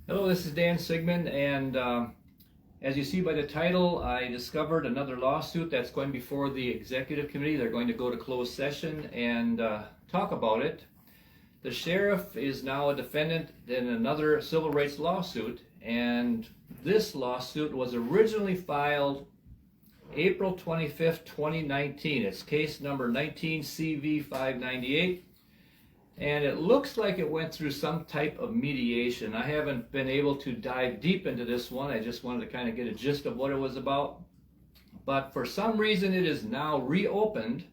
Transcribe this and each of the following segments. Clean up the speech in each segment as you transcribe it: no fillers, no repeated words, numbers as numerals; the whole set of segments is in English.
Hello, this is Dan Sigmund, and as you see by the title, I discovered another lawsuit that's going before the executive committee. They're going to go to closed session and talk about it. The sheriff is now a defendant in another civil rights lawsuit, and this lawsuit was originally filed April 25th, 2019. It's case number 19CV598. And it looks like it went through some type of mediation. I haven't been able to dive deep into this one. I just wanted to kind of get a gist of what it was about. But for some reason, it is now reopened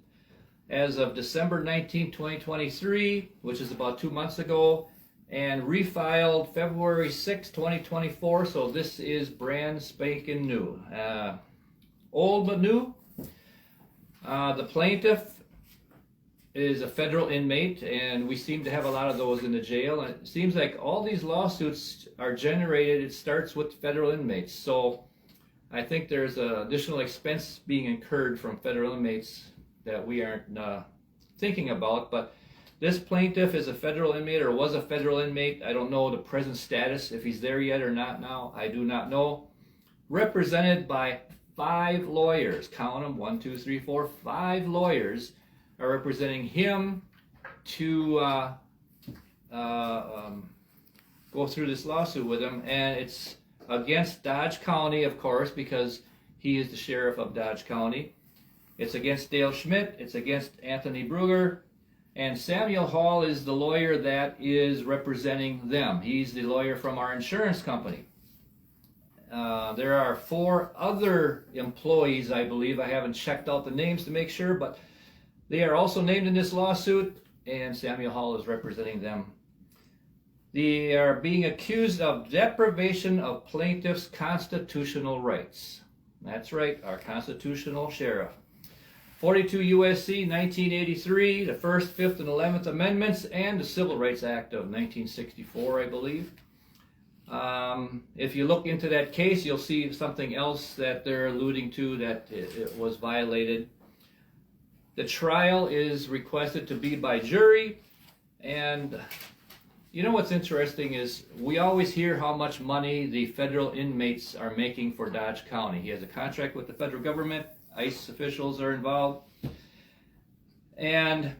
as of December 19, 2023, which is about 2 months ago, and refiled February 6, 2024. So this is brand spanking new. Old but new. The plaintiff is a federal inmate, and we seem to have a lot of those in the jail. And it seems like all these lawsuits are generated, it starts with federal inmates. So I think there's additional expense being incurred from federal inmates that we aren't thinking about. But this plaintiff is a federal inmate, or was a federal inmate. I don't know the present status, if he's there yet or not now. I do not know. Represented by 5 lawyers. Count them, 1, 2, 3, 4, 5 lawyers are representing him to go through this lawsuit with him. And it's against Dodge County, of course, because he is the sheriff of Dodge County. It's against Dale Schmidt. It's against Anthony Bruger. And Samuel Hall is the lawyer that is representing them. He's the lawyer from our insurance company. There are 4 other employees, I believe. I haven't checked out the names to make sure, but they are also named in this lawsuit, and Samuel Hall is representing them. They are being accused of deprivation of plaintiff's constitutional rights. That's right, our constitutional sheriff. 42 U.S.C. 1983, the 1st, 5th, and 11th Amendments, and the Civil Rights Act of 1964, I believe. If you look into that case, you'll see something else that they're alluding to, that it was violated. The trial is requested to be by jury, and you know what's interesting is we always hear how much money the federal inmates are making for Dodge County. He has a contract with the federal government, ICE officials are involved, and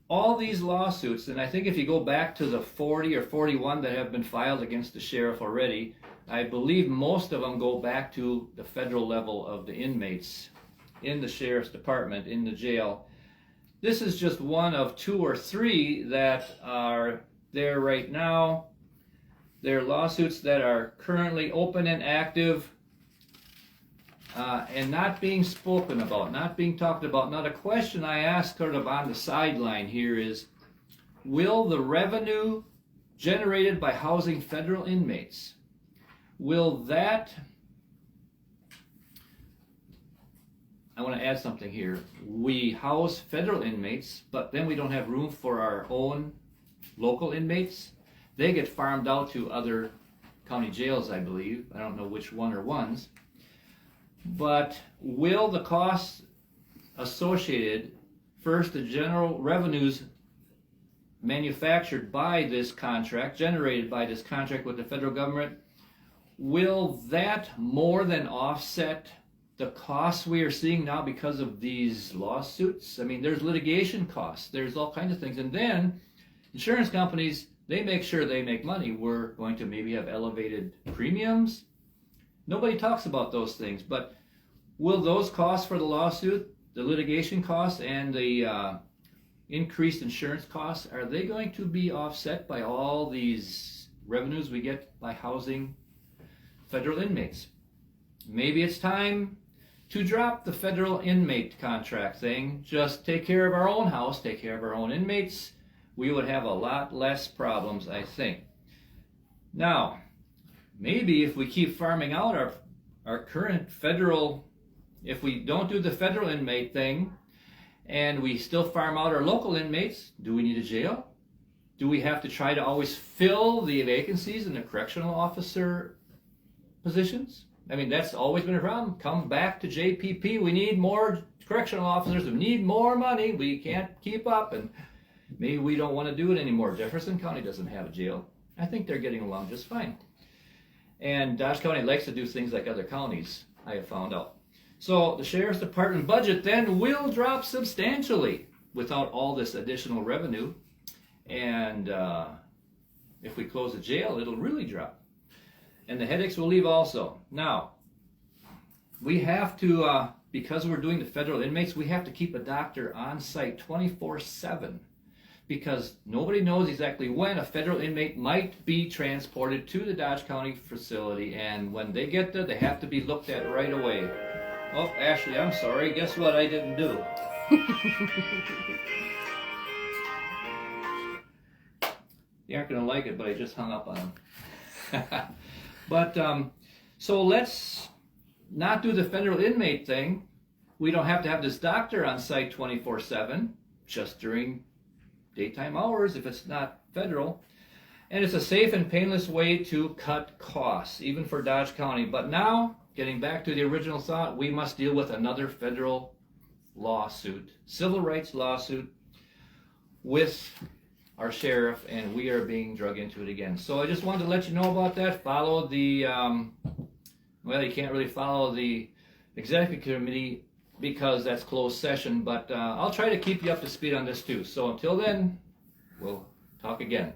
all these lawsuits, and I think if you go back to the 40 or 41 that have been filed against the sheriff already, I believe most of them go back to the federal level of the inmates in the sheriff's department, in the jail. This is just one of 2 or 3 that are there right now. They're lawsuits that are currently open and active and not being spoken about, not being talked about. Now the question I ask sort of on the sideline here is, will the revenue generated by housing federal inmates, will that, I want to add something here. We house federal inmates, but then we don't have room for our own local inmates. They get farmed out to other county jails, I believe. I don't know which one or ones. But will the costs associated, first the general revenues manufactured by this contract, generated by this contract with the federal government, will that more than offset the costs we are seeing now because of these lawsuits? I mean, there's litigation costs, there's all kinds of things. And then insurance companies, they make sure they make money. We're going to maybe have elevated premiums. Nobody talks about those things, but will those costs for the lawsuit, the litigation costs, and the increased insurance costs, are they going to be offset by all these revenues we get by housing federal inmates? Maybe it's time to drop the federal inmate contract thing. Just take care of our own house, take care of our own inmates. We would have a lot less problems, I think. Now, maybe if we keep farming out our current federal, if we don't do the federal inmate thing and we still farm out our local inmates, do we need a jail? Do we have to try to always fill the vacancies in the correctional officer positions? I mean, that's always been a problem. Come back to JPP. We need more correctional officers. We need more money. We can't keep up, and maybe we don't want to do it anymore. Jefferson County doesn't have a jail. I think they're getting along just fine. And Dodge County likes to do things like other counties, I have found out. So the Sheriff's Department budget then will drop substantially without all this additional revenue. And if we close the jail, it'll really drop. And the headaches will leave also. Now, we have to, because we're doing the federal inmates, we have to keep a doctor on site 24/7. Because nobody knows exactly when a federal inmate might be transported to the Dodge County facility, and when they get there, they have to be looked at right away. Oh, Ashley, I'm sorry. Guess what I didn't do? You aren't going to like it, but I just hung up on them. But, so let's not do the federal inmate thing. We don't have to have this doctor on site 24/7, just during daytime hours if it's not federal. And it's a safe and painless way to cut costs, even for Dodge County. But now, getting back to the original thought, we must deal with another federal lawsuit, civil rights lawsuit with our sheriff, and we are being drug into it again. So I just wanted to let you know about that. Follow the, well, you can't really follow the executive committee because that's closed session, but I'll try to keep you up to speed on this too. So until then, we'll talk again.